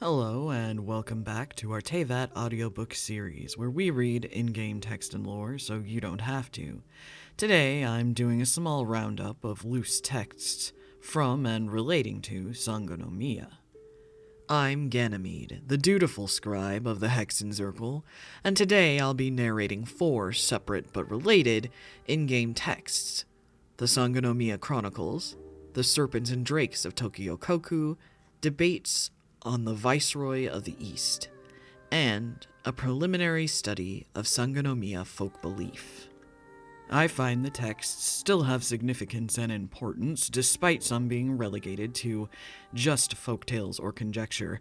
Hello, and welcome back to our Teyvat audiobook series, where we read in-game text and lore so you don't have to. Today, I'm doing a small roundup of loose texts from and relating to Sangonomiya. I'm Ganymede, the dutiful scribe of the Hexen Circle, and today I'll be narrating 4 separate but related in-game texts: the Sangonomiya Chronicles, the Serpents and Drakes of Tokoyokoku, debates on the Viceroy of the East, and a preliminary study of Sangonomiya folk belief. I find the texts still have significance and importance, despite some being relegated to just folktales or conjecture.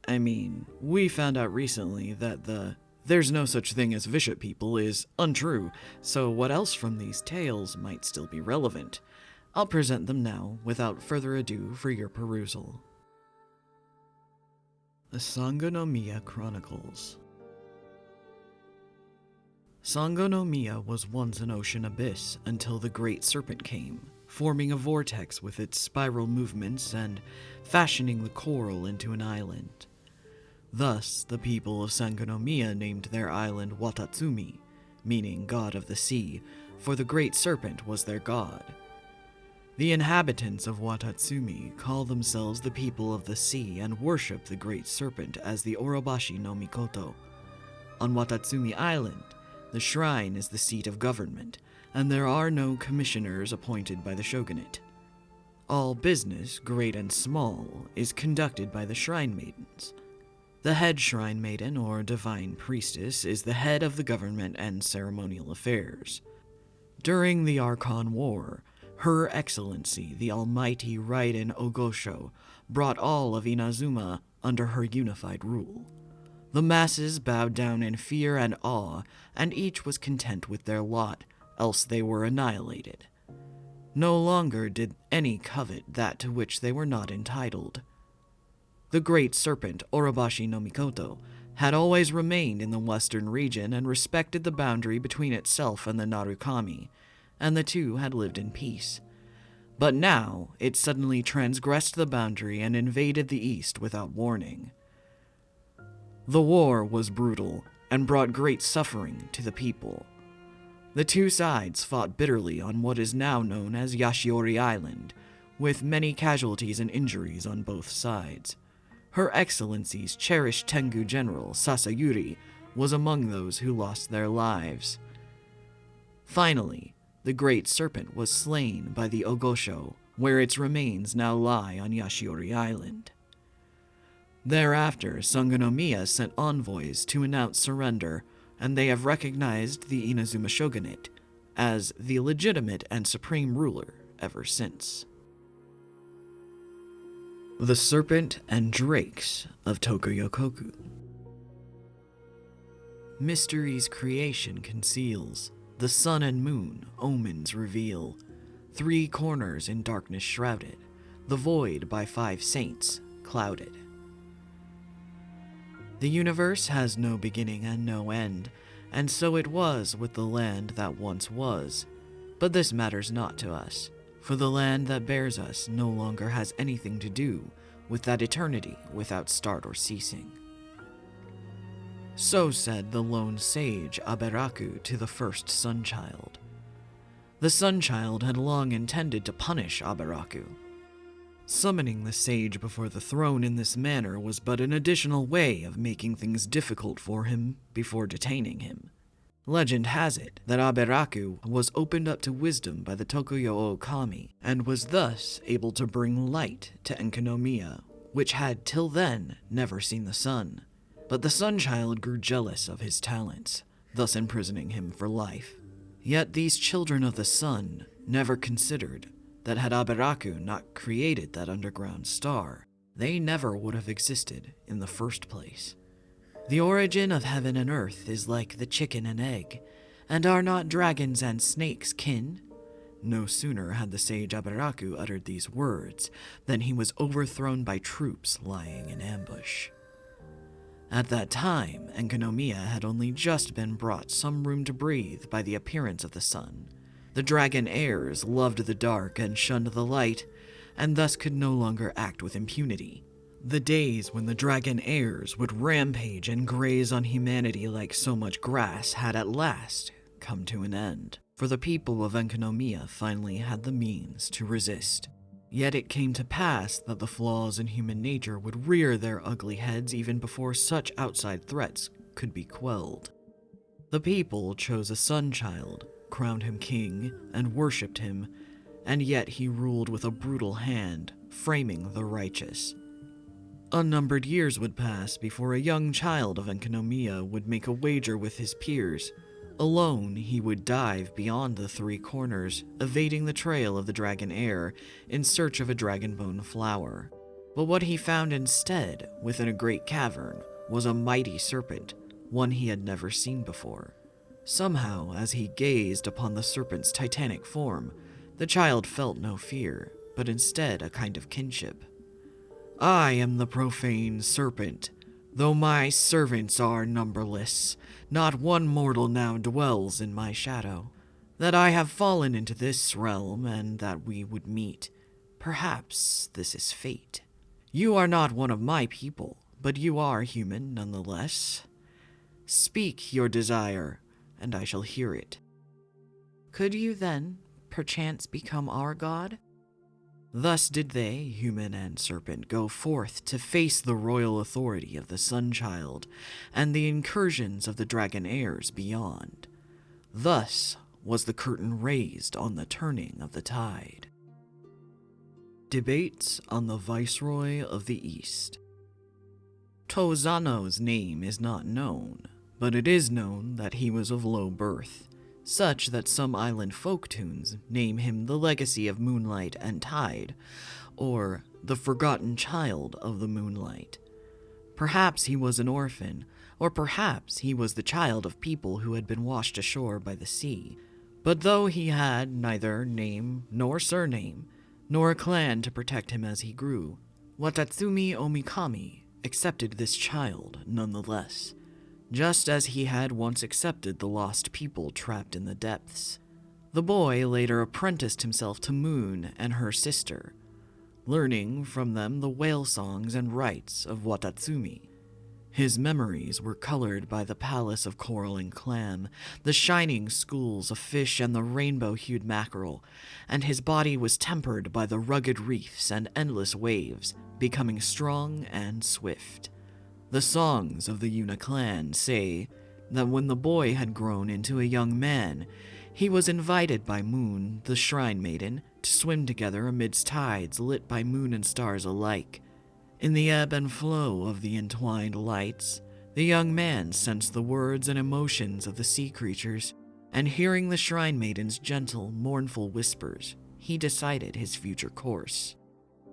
I mean, we found out recently that the "there's no such thing as Vishit people" is untrue, so what else from these tales might still be relevant? I'll present them now, without further ado, for your perusal. The Sangonomiya Chronicles. Sangonomiya was once an ocean abyss until the Great Serpent came, forming a vortex with its spiral movements and fashioning the coral into an island. Thus, the people of Sangonomiya named their island Watatsumi, meaning God of the Sea, for the Great Serpent was their god. The inhabitants of Watatsumi call themselves the people of the sea and worship the Great Serpent as the Orobashi no Mikoto. On Watatsumi Island, the shrine is the seat of government, and there are no commissioners appointed by the shogunate. All business, great and small, is conducted by the shrine maidens. The head shrine maiden, or divine priestess, is the head of the government and ceremonial affairs. During the Archon War, Her Excellency, the Almighty Raiden Ogosho, brought all of Inazuma under her unified rule. The masses bowed down in fear and awe, and each was content with their lot, else they were annihilated. No longer did any covet that to which they were not entitled. The Great Serpent, Orobashi no Mikoto, had always remained in the western region and respected the boundary between itself and the Narukami, and the two had lived in peace. But now it suddenly transgressed the boundary and invaded the east without warning. The war was brutal and brought great suffering to the people. The two sides fought bitterly on what is now known as Yashiori Island, with many casualties and injuries on both sides. Her Excellency's cherished Tengu general, Sasayuri, was among those who lost their lives. Finally, the Great Serpent was slain by the Ogosho, where its remains now lie on Yashiori Island. Thereafter, Sangonomiya sent envoys to announce surrender, and they have recognized the Inazuma shogunate as the legitimate and supreme ruler ever since. The Serpent and Drakes of Tokoyokoku. Mysteries creation conceals, the sun and moon omens reveal, 3 corners in darkness shrouded, the void by 5 saints clouded. The universe has no beginning and no end, and so it was with the land that once was. But this matters not to us, for the land that bears us no longer has anything to do with that eternity without start or ceasing. So said the lone sage Aberaku to the first Sunchild. The Sunchild had long intended to punish Aberaku. Summoning the sage before the throne in this manner was but an additional way of making things difficult for him before detaining him. Legend has it that Aberaku was opened up to wisdom by the Tokoyo Kami, and was thus able to bring light to Enkanomiya, which had till then never seen the sun. But the Sunchild grew jealous of his talents, thus imprisoning him for life. Yet these children of the sun never considered that had Aberaku not created that underground star, they never would have existed in the first place. The origin of heaven and earth is like the chicken and egg, and are not dragons and snakes kin? No sooner had the sage Aberaku uttered these words than he was overthrown by troops lying in ambush. At that time, Enkanomiya had only just been brought some room to breathe by the appearance of the sun. The dragon heirs loved the dark and shunned the light, and thus could no longer act with impunity. The days when the dragon heirs would rampage and graze on humanity like so much grass had at last come to an end, for the people of Enkanomiya finally had the means to resist. Yet it came to pass that the flaws in human nature would rear their ugly heads even before such outside threats could be quelled. The people chose a sun-child, crowned him king, and worshipped him, and yet he ruled with a brutal hand, framing the righteous. Unnumbered years would pass before a young child of Enkanomiya would make a wager with his peers. Alone, he would dive beyond the three corners, evading the trail of the dragon heir in search of a dragonbone flower. But what he found instead, within a great cavern, was a mighty serpent, one he had never seen before. Somehow, as he gazed upon the serpent's titanic form, the child felt no fear, but instead a kind of kinship. "I am the profane serpent. Though my servants are numberless, not one mortal now dwells in my shadow. That I have fallen into this realm, and that we would meet. Perhaps this is fate. You are not one of my people, but you are human nonetheless. Speak your desire, and I shall hear it." "Could you then, perchance, become our god?" Thus did they, human and serpent, go forth to face the royal authority of the Sun-Child and the incursions of the dragon heirs beyond. Thus was the curtain raised on the turning of the tide. Debates on the Viceroy of the East. Tozano's name is not known, but it is known that he was of low birth, such that some island folk tunes name him the legacy of moonlight and tide, or the forgotten child of the moonlight. Perhaps he was an orphan, or perhaps he was the child of people who had been washed ashore by the sea. But though he had neither name nor surname, nor a clan to protect him as he grew, Watatsumi Omikami accepted this child nonetheless, just as he had once accepted the lost people trapped in the depths. The boy later apprenticed himself to Moon and her sister, learning from them the whale songs and rites of Watatsumi. His memories were colored by the palace of coral and clam, the shining schools of fish and the rainbow-hued mackerel, and his body was tempered by the rugged reefs and endless waves, becoming strong and swift. The songs of the Yuna clan say that when the boy had grown into a young man, he was invited by Moon, the shrine maiden, to swim together amidst tides lit by moon and stars alike. In the ebb and flow of the entwined lights, the young man sensed the words and emotions of the sea creatures, and hearing the shrine maiden's gentle, mournful whispers, he decided his future course.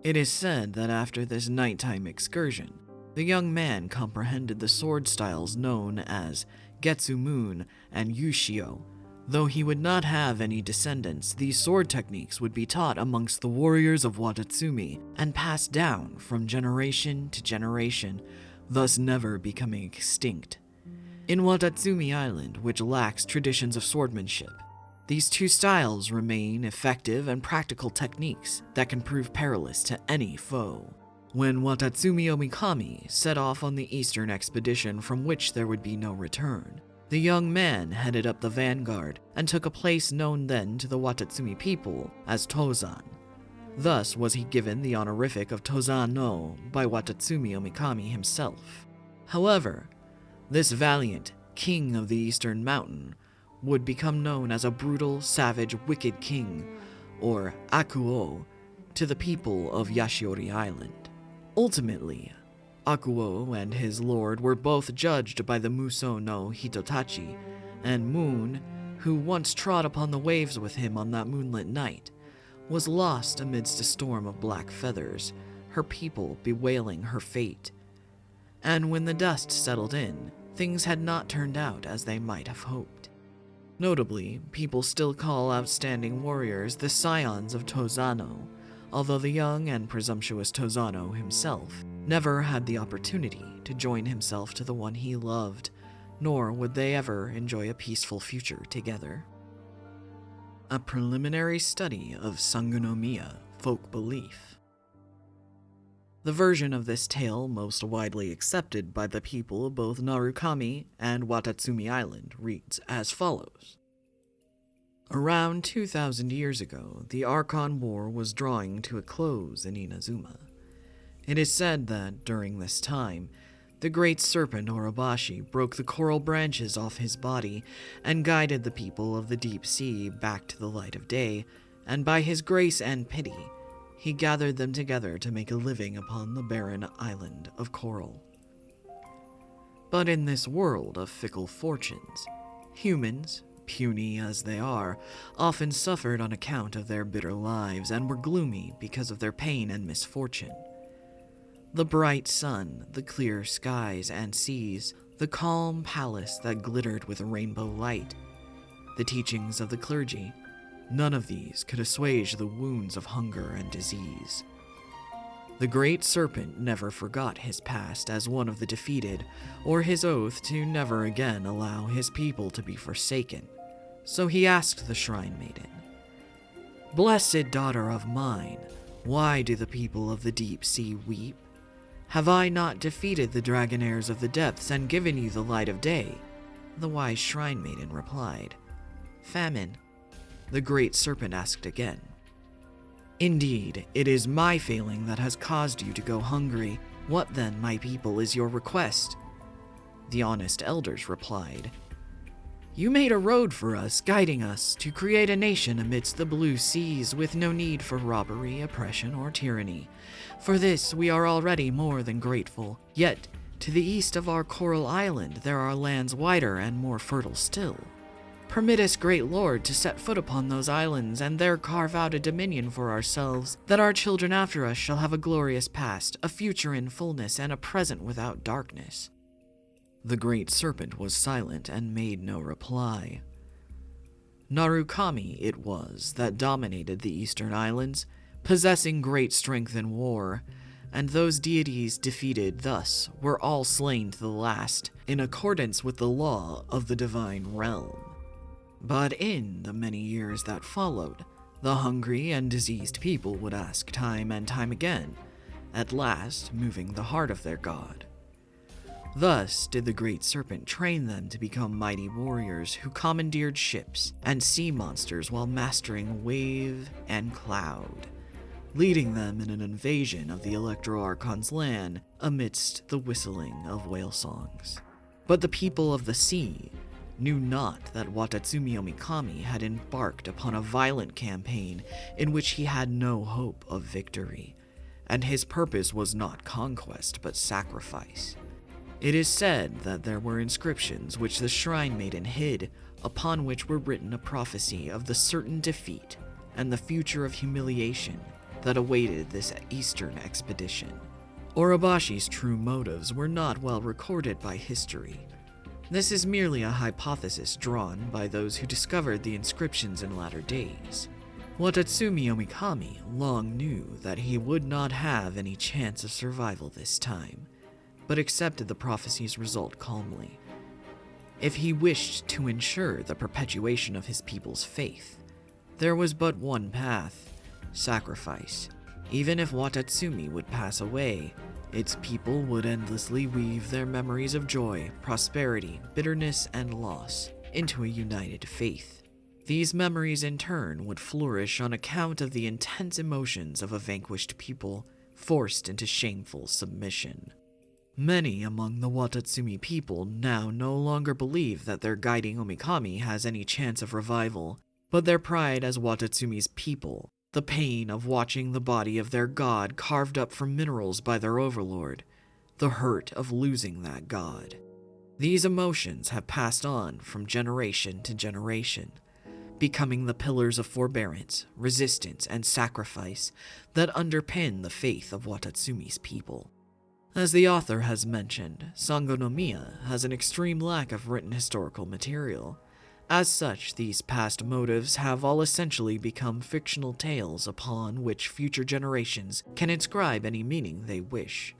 It is said that after this nighttime excursion, the young man comprehended the sword styles known as Getsu Moon and Yushio. Though he would not have any descendants, these sword techniques would be taught amongst the warriors of Watatsumi and passed down from generation to generation, thus never becoming extinct. In Watatsumi Island, which lacks traditions of swordsmanship, these two styles remain effective and practical techniques that can prove perilous to any foe. When Watatsumi Omikami set off on the eastern expedition from which there would be no return, the young man headed up the vanguard and took a place known then to the Watatsumi people as Tozan. Thus was he given the honorific of Tozano by Watatsumi Omikami himself. However, this valiant king of the eastern mountain would become known as a brutal, savage, wicked king, or Akuo, to the people of Yashiori Island. Ultimately, Akuo and his lord were both judged by the Muso no Hitotachi, and Moon, who once trod upon the waves with him on that moonlit night, was lost amidst a storm of black feathers, her people bewailing her fate. And when the dust settled in, things had not turned out as they might have hoped. Notably, people still call outstanding warriors the scions of Tozano, although the young and presumptuous Tozano himself never had the opportunity to join himself to the one he loved, nor would they ever enjoy a peaceful future together. A preliminary study of Sangonomiya folk belief. The version of this tale most widely accepted by the people of both Narukami and Watatsumi Island reads as follows. Around 2,000 years ago, the Archon War was drawing to a close in Inazuma. It is said that, during this time, the great serpent Orobashi broke the coral branches off his body and guided the people of the deep sea back to the light of day, and by his grace and pity, he gathered them together to make a living upon the barren island of coral. But in this world of fickle fortunes, humans, puny as they are, often suffered on account of their bitter lives and were gloomy because of their pain and misfortune. The bright sun, the clear skies and seas, the calm palace that glittered with rainbow light, the teachings of the clergy, none of these could assuage the wounds of hunger and disease. The great serpent never forgot his past as one of the defeated, or his oath to never again allow his people to be forsaken. So he asked the shrine maiden, "Blessed daughter of mine, why do the people of the deep sea weep? Have I not defeated the dragonaires of the depths and given you the light of day?" The wise shrine maiden replied, "Famine." The great serpent asked again, "Indeed, it is my failing that has caused you to go hungry. What then, my people, is your request?" The honest elders replied, "You made a road for us, guiding us to create a nation amidst the blue seas with no need for robbery, oppression, or tyranny. For this we are already more than grateful. Yet, to the east of our coral island there are lands wider and more fertile still. Permit us, great lord, to set foot upon those islands and there carve out a dominion for ourselves, that our children after us shall have a glorious past, a future in fullness, and a present without darkness." The great serpent was silent and made no reply. Narukami it was that dominated the eastern islands, possessing great strength in war, and those deities defeated thus were all slain to the last, in accordance with the law of the divine realm. But in the many years that followed, the hungry and diseased people would ask time and time again, at last moving the heart of their god. Thus did the great serpent train them to become mighty warriors who commandeered ships and sea monsters while mastering wave and cloud, leading them in an invasion of the Electro Archon's land amidst the whistling of whale songs. But the people of the sea knew not that Watatsumi Omikami had embarked upon a violent campaign in which he had no hope of victory, and his purpose was not conquest but sacrifice. It is said that there were inscriptions which the shrine maiden hid, upon which were written a prophecy of the certain defeat and the future of humiliation that awaited this eastern expedition. Orobashi's true motives were not well recorded by history. This is merely a hypothesis drawn by those who discovered the inscriptions in latter days. Watatsumi Omikami long knew that he would not have any chance of survival this time, but accepted the prophecy's result calmly. If he wished to ensure the perpetuation of his people's faith, there was but one path: sacrifice. Even if Watatsumi would pass away, its people would endlessly weave their memories of joy, prosperity, bitterness, and loss into a united faith. These memories in turn would flourish on account of the intense emotions of a vanquished people forced into shameful submission. Many among the Watatsumi people now no longer believe that their guiding Omikami has any chance of revival, but their pride as Watatsumi's people, the pain of watching the body of their god carved up from minerals by their overlord, the hurt of losing that god. These emotions have passed on from generation to generation, becoming the pillars of forbearance, resistance, and sacrifice that underpin the faith of Watatsumi's people. As the author has mentioned, Sangonomiya has an extreme lack of written historical material. As such, these past motives have all essentially become fictional tales upon which future generations can inscribe any meaning they wish.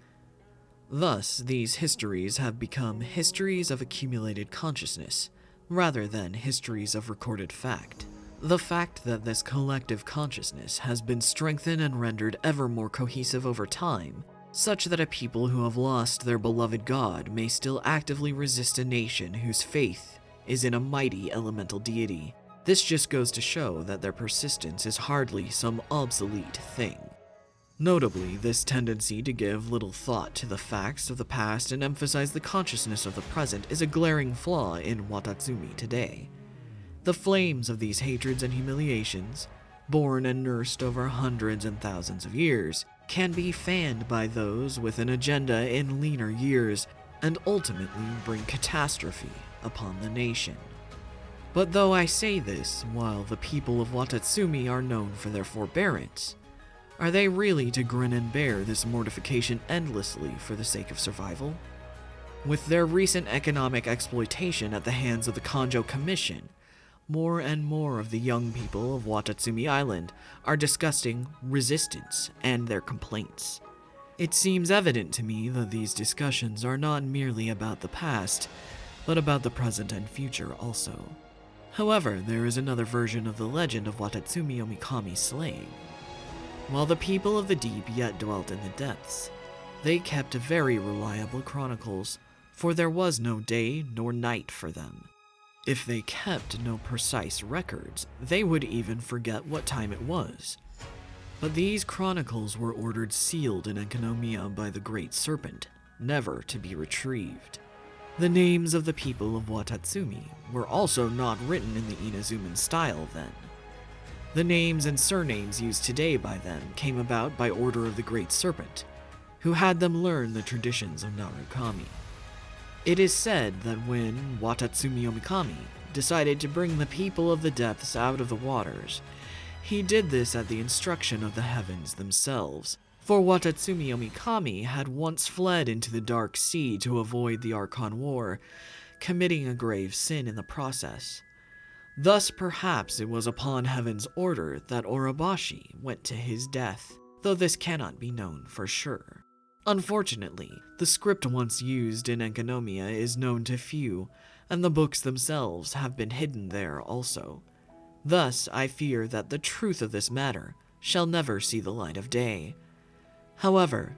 Thus, these histories have become histories of accumulated consciousness, rather than histories of recorded fact. The fact that this collective consciousness has been strengthened and rendered ever more cohesive over time such that a people who have lost their beloved god may still actively resist a nation whose faith is in a mighty elemental deity. This just goes to show that their persistence is hardly some obsolete thing. Notably, this tendency to give little thought to the facts of the past and emphasize the consciousness of the present is a glaring flaw in Watatsumi today. The flames of these hatreds and humiliations, born and nursed over hundreds and thousands of years, can be fanned by those with an agenda in leaner years and ultimately bring catastrophe upon the nation. But though I say this, while the people of Watatsumi are known for their forbearance, are they really to grin and bear this mortification endlessly for the sake of survival? With their recent economic exploitation at the hands of the Kanjo Commission, more and more of the young people of Watatsumi Island are discussing resistance and their complaints. It seems evident to me that these discussions are not merely about the past, but about the present and future also. However, there is another version of the legend of Watatsumi Omikami's slaying. While the people of the deep yet dwelt in the depths, they kept very reliable chronicles, for there was no day nor night for them. If they kept no precise records, they would even forget what time it was. But these chronicles were ordered sealed in Enkanomiya by the Great Serpent, never to be retrieved. The names of the people of Watatsumi were also not written in the Inazuman style then. The names and surnames used today by them came about by order of the Great Serpent, who had them learn the traditions of Narukami. It is said that when Watatsumi Omikami decided to bring the people of the depths out of the waters, he did this at the instruction of the heavens themselves, for Watatsumi Omikami had once fled into the dark sea to avoid the Archon War, committing a grave sin in the process. Thus perhaps it was upon heaven's order that Orobashi went to his death, though this cannot be known for sure. Unfortunately, the script once used in Enkanomiya is known to few, and the books themselves have been hidden there also. Thus, I fear that the truth of this matter shall never see the light of day. However,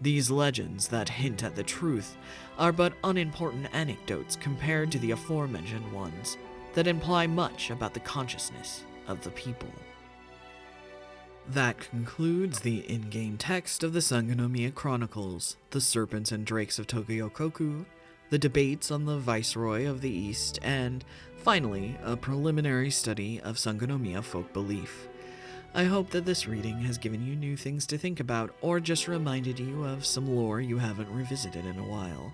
these legends that hint at the truth are but unimportant anecdotes compared to the aforementioned ones that imply much about the consciousness of the people. That concludes the in-game text of the Sangonomiya Chronicles, the Serpents and Drakes of Tokoyokoku, the debates on the Viceroy of the East, and, finally, a preliminary study of Sangonomiya folk belief. I hope that this reading has given you new things to think about, or just reminded you of some lore you haven't revisited in a while.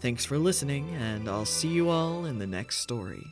Thanks for listening, and I'll see you all in the next story.